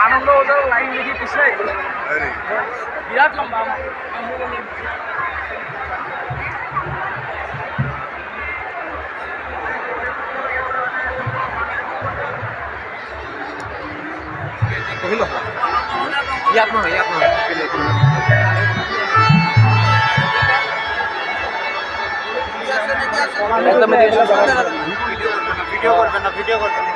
আনন্দ ওদের লাইন দেখি পিছিয়ে বিরাট লম্বা ইয়াত নহয় ভিডিও করবেন না